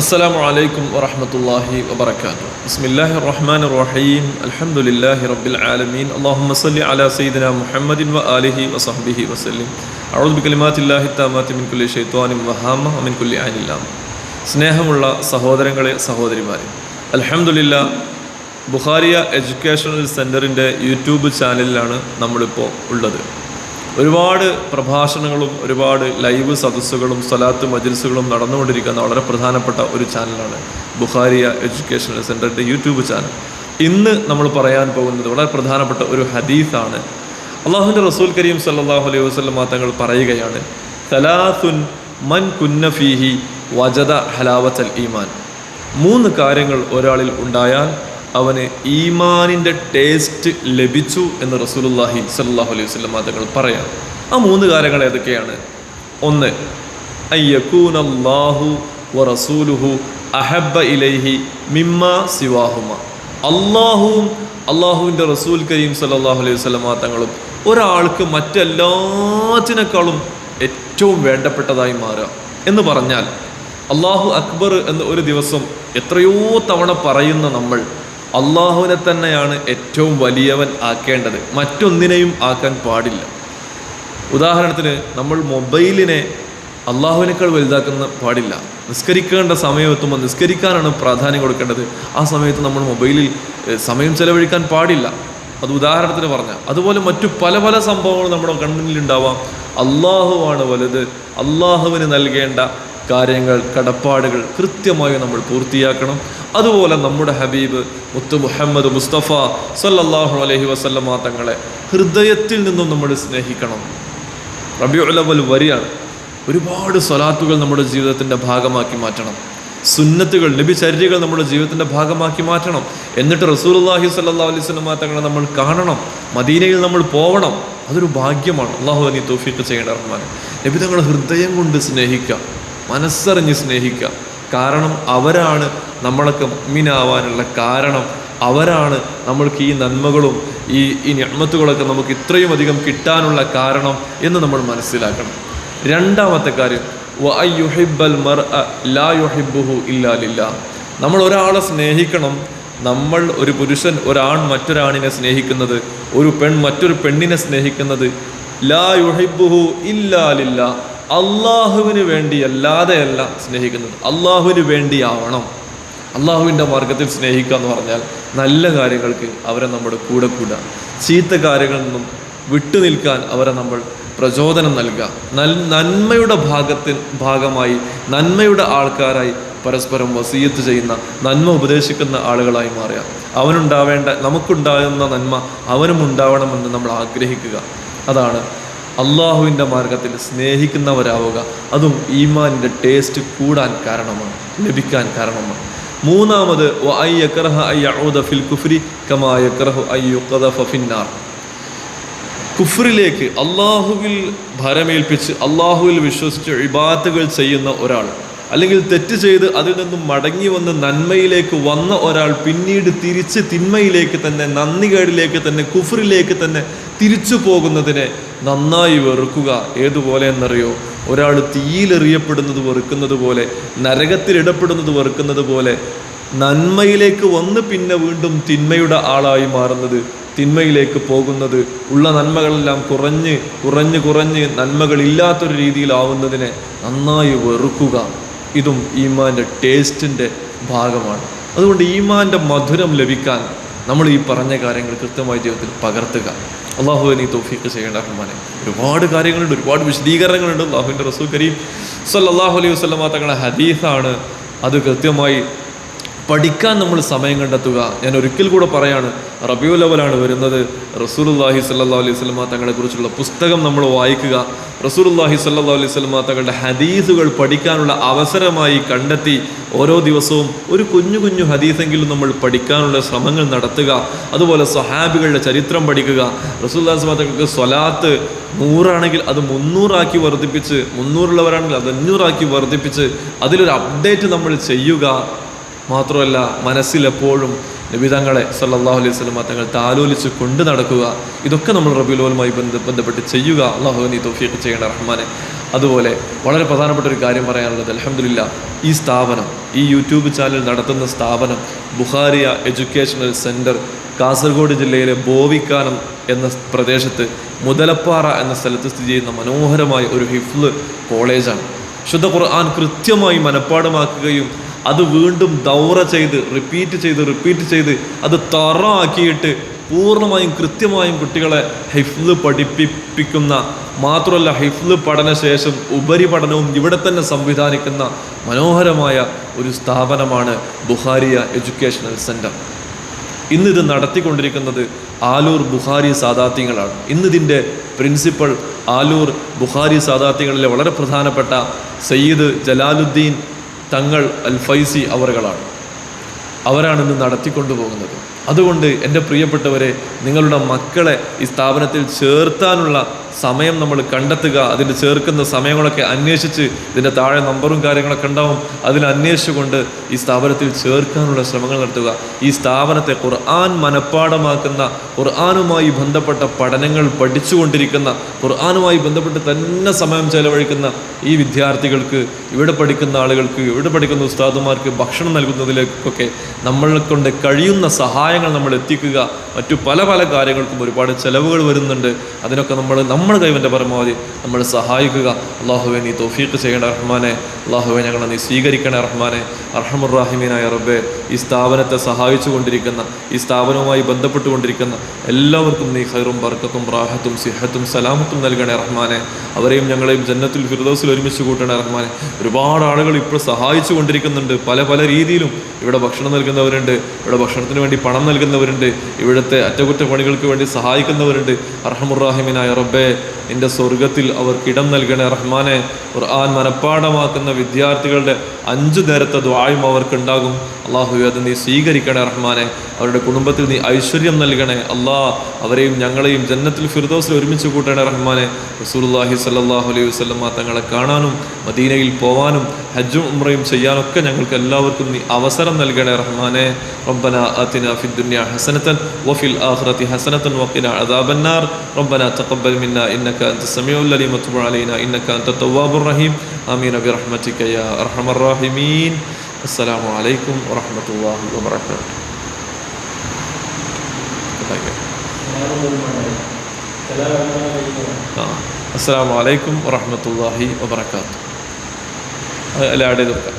السلام عليكم ورحمة الله وبركاته. بسم الله الرحمن الرحيم. الحمد لله رب العالمين. اللهم صل على سيدنا محمد وآله وصحبه وسلم. أعوذ بكلمات الله التامات من كل شيطان وهامة ومن كل عين لامة. സ്നേഹമുള്ള സഹോദരങ്ങളെ സഹോദരിമാരെ, അൽഹംദുലില്ലാഹ് ബുഖാരിയ എഡ്യൂക്കേഷണൽ സെൻറ്ററിൻ്റെ യൂട്യൂബ് ചാനലിലാണ് നമ്മളിപ്പോൾ ഉള്ളത്. ഒരുപാട് പ്രഭാഷണങ്ങളും ഒരുപാട് ലൈവ് സദസ്സുകളും സ്വലാത്ത് മജ്ലിസുകളും നടന്നുകൊണ്ടിരിക്കുന്ന വളരെ പ്രധാനപ്പെട്ട ഒരു ചാനലാണ് ബുഖാരിയ എഡ്യൂക്കേഷണൽ സെൻറ്ററിൻ്റെ യൂട്യൂബ് ചാനൽ. ഇന്ന് നമ്മൾ പറയാൻ പോകുന്നത് വളരെ പ്രധാനപ്പെട്ട ഒരു ഹദീസാണ്. അള്ളാഹുവിൻ്റെ റസൂൽ കരീം സല്ലല്ലാഹു അലൈഹി വസല്ലം തങ്ങൾ പറയുകയാണ്, സലാസുൻ മൻ കുന്ന ഫീഹി വജദ ഹലാവത്തൽ ഈമാൻ. 3 കാര്യങ്ങൾ ഒരാളിൽ ഉണ്ടായാൽ അവന് ഈമാനിൻ്റെ ടേസ്റ്റ് ലഭിച്ചു എന്ന് റസൂലുള്ളാഹി സ്വല്ലല്ലാഹു അലൈഹി വസല്ലം തങ്ങൾ പറയാം. ആ 3 കാര്യങ്ങൾ ഏതൊക്കെയാണ്? 1, അയ്യകൂനല്ലാഹു വറസൂലുഹു അഹബ്ബ ഇലൈഹി മിമ്മാ സിവാഹുമ. അള്ളാഹുവും അള്ളാഹുവിൻ്റെ റസൂൽ കരീം സല്ലല്ലാഹു അലൈഹി വസല്ലം തങ്ങളും ഒരാൾക്ക് മറ്റെല്ലാത്തിനേക്കാളും ഏറ്റവും വേണ്ടപ്പെട്ടതായി മാറുക എന്ന് പറഞ്ഞാൽ, അള്ളാഹു അക്ബർ എന്ന് ഒരു ദിവസം എത്രയോ തവണ പറയുന്ന നമ്മൾ അള്ളാഹുവിനെ തന്നെയാണ് ഏറ്റവും വലിയവൻ ആക്കേണ്ടത്, മറ്റൊന്നിനെയും ആക്കാൻ പാടില്ല. ഉദാഹരണത്തിന്, നമ്മൾ മൊബൈലിനെ അള്ളാഹുവിനേക്കാൾ വലുതാക്കുന്ന പാടില്ല. നിസ്കരിക്കേണ്ട സമയം എത്തുമ്പോൾ നിസ്കരിക്കാനാണ് പ്രാധാന്യം കൊടുക്കേണ്ടത്. ആ സമയത്ത് നമ്മൾ മൊബൈലിൽ സമയം ചെലവഴിക്കാൻ പാടില്ല. അത് ഉദാഹരണത്തിന് പറഞ്ഞാൽ. അതുപോലെ മറ്റു പല പല സംഭവങ്ങൾ നമ്മുടെ കണ്ണിലുണ്ടാവാം. അള്ളാഹുവാണ് വലുത്. അള്ളാഹുവിന് നൽകേണ്ട കാര്യങ്ങൾ, കടപ്പാടുകൾ കൃത്യമായി നമ്മൾ പൂർത്തിയാക്കണം. അതുപോലെ നമ്മുടെ ഹബീബ് മുത്ത് മുഹമ്മദ് മുസ്തഫ സല്ലല്ലാഹു അലൈഹി വസല്ലം തങ്ങളെ ഹൃദയത്തിൽ നിന്നും നമ്മൾ സ്നേഹിക്കണം. റബീഉൽ അവ്വൽ വരിയാണ്. ഒരുപാട് സ്വലാത്തുകൾ നമ്മുടെ ജീവിതത്തിൻ്റെ ഭാഗമാക്കി മാറ്റണം. സുന്നത്തുകൾ, നബിചര്യകൾ നമ്മുടെ ജീവിതത്തിൻ്റെ ഭാഗമാക്കി മാറ്റണം. എന്നിട്ട് റസൂലുള്ളാഹി സ്വല്ലല്ലാഹു അലൈഹി വസല്ലം തങ്ങളെ നമ്മൾ കാണണം. മദീനയിൽ നമ്മൾ പോവണം. അതൊരു ഭാഗ്യമാണ്. അല്ലാഹു നീ തൗഫീഖ് ചെയ്യേണ്ട റഹ്മാനെ. നബി തങ്ങളെ ഹൃദയം കൊണ്ട് സ്നേഹിക്കുക, മനസ്സറിഞ്ഞ് സ്നേഹിക്കുക. കാരണം അവരാണ് നമ്മളൊക്കെ മുഅ്മിനാവാനുള്ള കാരണം. അവരാണ് നമ്മൾക്ക് ഈ നന്മകളും ഈ നിഅ്മത്തുകളൊക്കെ നമുക്ക് ഇത്രയും അധികം കിട്ടാനുള്ള കാരണം എന്ന് നമ്മൾ മനസ്സിലാക്കണം. രണ്ടാമത്തെ കാര്യം, വഅയ്യുഹിബ്ബൽ മർഅ ലാ യുഹിബ്ബുഹു ഇല്ലാ ലില്ലാഹ്. നമ്മൾ ഒരാളെ സ്നേഹിക്കണം. നമ്മൾ ഒരു പുരുഷൻ ഒരാൺ മറ്റൊരാണിനെ സ്നേഹിക്കുന്നത്, ഒരു പെൺ മറ്റൊരു പെണ്ണിനെ സ്നേഹിക്കുന്നത് ലാ യുഹിബ്ബുഹു ഇല്ലാ ലില്ലാഹ്, അള്ളാഹുവിന് വേണ്ടിയല്ലാതെയല്ല സ്നേഹിക്കുന്നത്, അള്ളാഹുവിന് വേണ്ടിയാവണം. അള്ളാഹുവിൻ്റെ മാർഗത്തിൽ സ്നേഹിക്കുക എന്ന് പറഞ്ഞാൽ നല്ല കാര്യങ്ങൾക്ക് അവരെ നമ്മുടെ കൂടെ കൂടുക, ചീത്ത കാര്യങ്ങളിൽ നിന്നും വിട്ടു നിൽക്കാൻ അവരെ നമ്മൾ പ്രചോദനം നൽകുക, നന്മയുടെ ഭാഗമായി നന്മയുടെ ആൾക്കാരായി പരസ്പരം വസിയത്ത് ചെയ്യുന്ന, നന്മ ഉപദേശിക്കുന്ന ആളുകളായി മാറുക. നമുക്കുണ്ടാകുന്ന നന്മ അവനും ഉണ്ടാവണമെന്ന് നമ്മൾ ആഗ്രഹിക്കുക. അതാണ് അള്ളാഹുവിൻ്റെ മാർഗത്തിൽ സ്നേഹിക്കുന്നവരാവുക. അതും ഈമാനിൻ്റെ ടേസ്റ്റ് കൂടാൻ കാരണമാണ്, ലഭിക്കാൻ കാരണമാണ്. മൂന്നാമത്, കുഫ്രിലേക്ക് അള്ളാഹുവിൽ ഭരമേൽപ്പിച്ച് അള്ളാഹുവിൽ വിശ്വസിച്ച് ഇബാദത്തുകൾ ചെയ്യുന്ന ഒരാൾ, അല്ലെങ്കിൽ തെറ്റ് ചെയ്ത് അതിൽ നിന്നും മടങ്ങി വന്ന് നന്മയിലേക്ക് വന്ന ഒരാൾ പിന്നീട് തിരിച്ച് തിന്മയിലേക്ക് തന്നെ, നന്ദികേടിലേക്ക് തന്നെ, കുഫ്രിലേക്ക് തന്നെ തിരിച്ചു പോകുന്നതിനെ നന്നായി വെറുക്കുക. ഏതുപോലെ എന്നറിയോ? ഒരാൾ തീയിലെറിയപ്പെടുന്നത് വെറുക്കുന്നത് പോലെ, നരകത്തിലിടപെടുന്നത് വെറുക്കുന്നത് പോലെ, നന്മയിലേക്ക് വന്ന് പിന്നെ വീണ്ടും തിന്മയുടെ ആളായി മാറുന്നത്, തിന്മയിലേക്ക് പോകുന്നത്, ഉള്ള നന്മകളെല്ലാം കുറഞ്ഞ് നന്മകളില്ലാത്തൊരു രീതിയിലാവുന്നതിനെ നന്നായി വെറുക്കുക. ഇതും ഈമാൻ്റെ ടേസ്റ്റിൻ്റെ ഭാഗമാണ്. അതുകൊണ്ട് ഈമാൻ്റെ മധുരം ലഭിക്കാൻ നമ്മൾ ഈ പറഞ്ഞ കാര്യങ്ങൾ കൃത്യമായി ജീവിതത്തിൽ പകർത്തുക. അള്ളാഹു നീ തൗഫീഖ് ചെയ്യേണ്ട റഹ്മാനെ. ഒരുപാട് കാര്യങ്ങളുണ്ട്, ഒരുപാട് വിശദീകരണങ്ങളുണ്ട്. അള്ളാഹുവിൻ്റെ റസൂൽ കരീം സല്ലല്ലാഹു അലൈഹി വസല്ലം തങ്ങളുടെ ഹദീസാണ്. അത് കൃത്യമായി പഠിക്കാൻ നമ്മൾ സമയം കണ്ടെത്തുക. ഞാൻ ഒരിക്കൽ കൂടെ പറയാണ്, റബീഉൽ അവ്വലാണ് വരുന്നത്. റസൂലുള്ളാഹി സ്വല്ലല്ലാഹു അലൈഹി വസല്ലം തങ്ങളെക്കുറിച്ചുള്ള പുസ്തകം നമ്മൾ വായിക്കുക. റസൂലുള്ളാഹി സ്വല്ലല്ലാഹു അലൈഹി വസല്ലം തങ്ങളുടെ ഹദീസുകൾ പഠിക്കാനുള്ള അവസരമായി കണ്ടെത്തി ഓരോ ദിവസവും ഒരു കുഞ്ഞു ഹദീസെങ്കിലും നമ്മൾ പഠിക്കാനുള്ള ശ്രമങ്ങൾ നടത്തുക. അതുപോലെ സ്വഹാബികളുടെ ചരിത്രം പഠിക്കുക. റസൂലുള്ളാഹി സ്വല്ലല്ലാഹു അലൈഹി വസല്ലം തങ്ങൾക്ക് സ്വലാത്ത് 100 അത് 300 വർദ്ധിപ്പിച്ച്, 300 അത് 500 വർദ്ധിപ്പിച്ച് അതിലൊരു അപ്ഡേറ്റ് നമ്മൾ ചെയ്യുക. മാത്രമല്ല, മനസ്സിലെപ്പോഴും നബി തങ്ങളെ സല്ലല്ലാഹു അലൈഹി വസല്ലം തങ്ങൾ താലോലിച്ച് കൊണ്ട് നടക്കുക. ഇതൊക്കെ നമ്മൾ റബീഉൽ അവ്വലുമായി ബന്ധപ്പെട്ട് ചെയ്യുക. അല്ലാഹു നീ തൗഫീഖ് ചെയ്യേണ്ട റഹ്മാനെ. അതുപോലെ വളരെ പ്രധാനപ്പെട്ട ഒരു കാര്യം പറയാനുള്ളത്, അൽഹംദുലില്ലാഹ് ഈ സ്ഥാപനം ഈ യൂട്യൂബ് ചാനൽ നടത്തുന്ന സ്ഥാപനം ബുഖാരിയ എഡ്യൂക്കേഷണൽ സെൻറ്റർ കാസർഗോഡ് ജില്ലയിലെ ബോവിക്കാനം എന്ന പ്രദേശത്ത് മുതലപ്പാറ എന്ന സ്ഥലത്ത് സ്ഥിതി ചെയ്യുന്ന മനോഹരമായ ഒരു ഹിഫ്ള് കോളേജാണ്. ശുദ്ധ ഖുർആൻ കൃത്യമായി മനഃപ്പാഠമാക്കുകയും അത് വീണ്ടും ദൗറ ചെയ്ത് റിപ്പീറ്റ് ചെയ്ത് അത് തറ ആക്കിയിട്ട് പൂർണ്ണമായും കൃത്യമായും കുട്ടികളെ ഹിഫ്ള് പഠിപ്പിക്കുന്ന, മാത്രമല്ല ഹിഫ്ള് പഠനശേഷം ഉപരിപഠനവും ഇവിടെ തന്നെ സംവിധാനിക്കുന്ന മനോഹരമായ ഒരു സ്ഥാപനമാണ് ബുഖാരിയ എഡ്യൂക്കേഷണൽ സെൻറ്റർ. ഇന്നിത് നടത്തിക്കൊണ്ടിരിക്കുന്നത് ആലൂർ ബുഖാരി സാദാത്യങ്ങളാണ്. ഇന്നിതിൻ്റെ പ്രിൻസിപ്പൽ ആലൂർ ബുഖാരി സാദാത്യങ്ങളിലെ വളരെ പ്രധാനപ്പെട്ട സയ്യിദ് ജലാലുദ്ദീൻ തങ്ങൾ അൽ ഫൈസി അവറുകളാണ്. അവരാണ് ഇന്ന് നടത്തിക്കൊണ്ടുപോകുന്നത്. അതുകൊണ്ട് എൻ്റെ പ്രിയപ്പെട്ടവരെ, നിങ്ങളുടെ മക്കളെ ഈ സ്ഥാപനത്തിൽ ചേർത്താനുള്ള സമയം നമ്മൾ കണ്ടെത്തുക. അതിന് ചേർക്കുന്ന സമയങ്ങളൊക്കെ അന്വേഷിച്ച്, ഇതിൻ്റെ താഴെ നമ്പറും കാര്യങ്ങളൊക്കെ ഉണ്ടാവും, അതിൽ അന്വേഷിച്ചുകൊണ്ട് ഈ സ്ഥാപനത്തിൽ ചേർക്കാനുള്ള ശ്രമങ്ങൾ നടത്തുക. ഈ സ്ഥാപനത്തെ ഖുർആൻ മനഃപ്പാഠമാക്കുന്ന, ഖുർആനുമായി ബന്ധപ്പെട്ട പഠനങ്ങൾ പഠിച്ചുകൊണ്ടിരിക്കുന്ന, ഖുർആനുമായി ബന്ധപ്പെട്ട് തന്നെ സമയം ചെലവഴിക്കുന്ന ഈ വിദ്യാർത്ഥികൾക്ക്, ഇവിടെ പഠിക്കുന്ന ആളുകൾക്ക്, ഇവിടെ പഠിക്കുന്ന ഉസ്താദുമാർക്ക് ഭക്ഷണം നൽകുന്നതിലേക്കൊക്കെ നമ്മളെ കൊണ്ട് കഴിയുന്ന സഹായങ്ങൾ നമ്മൾ എത്തിക്കുക. മറ്റു പല കാര്യങ്ങൾക്കും ഒരുപാട് ചെലവുകൾ വരുന്നുണ്ട്. അതിനൊക്കെ നമ്മുടെ കൈവൻ്റെ പരമാവധി നമ്മൾ സഹായിക്കുക. അള്ളാഹുവെ നീ തൗഫീഖ് ചെയ്യണ റഹ്മാനെ, അള്ളാഹുവെ ഞങ്ങളെ നീ സ്വീകരിക്കണ റഹ്മാനെ. അർഹമുർറാഹിമീനായ റബ്ബെ, ഈ സ്ഥാപനത്തെ സഹായിച്ചു കൊണ്ടിരിക്കുന്ന, ഈ സ്ഥാപനവുമായി ബന്ധപ്പെട്ടുകൊണ്ടിരിക്കുന്ന എല്ലാവർക്കും നീ ഖൈറും ബർക്കത്തും റാഹത്തും സിഹത്തും സലാമത്തും നൽകണേ റഹ്മാനെ. അവരെയും ഞങ്ങളെയും ജന്നത്തുൽ ഫിർദൗസിൽ ഒരുമിച്ച് കൂട്ടണേ റഹ്മാനെ. ഒരുപാട് ആളുകൾ ഇപ്പോൾ സഹായിച്ചു കൊണ്ടിരിക്കുന്നുണ്ട്. പല രീതിയിലും ഇവിടെ ഭക്ഷണം നൽകുന്നവരുണ്ട്, ഇവിടെ ഭക്ഷണത്തിന് വേണ്ടി പണം നൽകുന്നവരുണ്ട്, ഇവിടുത്തെ അറ്റകുറ്റപ്പണികൾക്ക് വേണ്ടി സഹായിക്കുന്നവരുണ്ട്. അർഹമുർറാഹിമീനായ റബ്ബെ, നിന്റെ സ്വർഗത്തിൽ അവർക്കിടം നൽകണേ റഹ്മാനെ. ഖുർആൻ മനഃപ്പാഠമാക്കുന്ന വിദ്യാർത്ഥികളുടെ 5 നേരത്തെ ദുആയും അവർക്കുണ്ടാകും. അള്ളാഹുവേ, അത് നീ സ്വീകരിക്കണേ റഹ്മാനെ. അവരുടെ കുടുംബത്തിൽ നീ ഐശ്വര്യം നൽകണേ അല്ലാഹ്. അവരെയും ഞങ്ങളെയും ജന്നത്തുൽ ഫിർദൗസിൽ ഒരുമിച്ച് കൂട്ടണേ റഹ്മാനെ. റസൂലുള്ളാഹി സ്വല്ലല്ലാഹു അലൈഹി വസല്ലം തങ്ങളെ കാണാനും മദീനയിൽ പോവാനും ഹജ്ജും ഉംറയും ചെയ്യാനൊക്കെ ഞങ്ങൾക്ക് എല്ലാവർക്കും നീ അവസരം നൽകണേ റഹ്മാനെ. റബ്ബന ആതിനാ ഫിദ് ദുനിയ ഹസനതൻ വഫിൽ ആഖിറതി ഹസനതൻ വഖിനാ അദാബന്നാർ. റബ്ബന തഖബ്ബൽ മിന്നാ ഇന്നക അൻതസ് സമീഉൽ അലീം വതുബ് അലൈനാ ഇന്നക അൻതത് തവ്വാബുർ റഹീം. ആമീൻ ബിറഹ്മതിക യാ അർഹമർ റഹീമീൻ. അസ്സലാമു അലൈക്കും വറഹ്മത്തുള്ളാഹി വബറകാതുഹു. അസ്സലാമു അലൈക്കും വറഹ്മത്തുള്ളാഹി വബറകാതുഹു. അല്ല ആഡ് ചെയ്ത് വെക്കാം.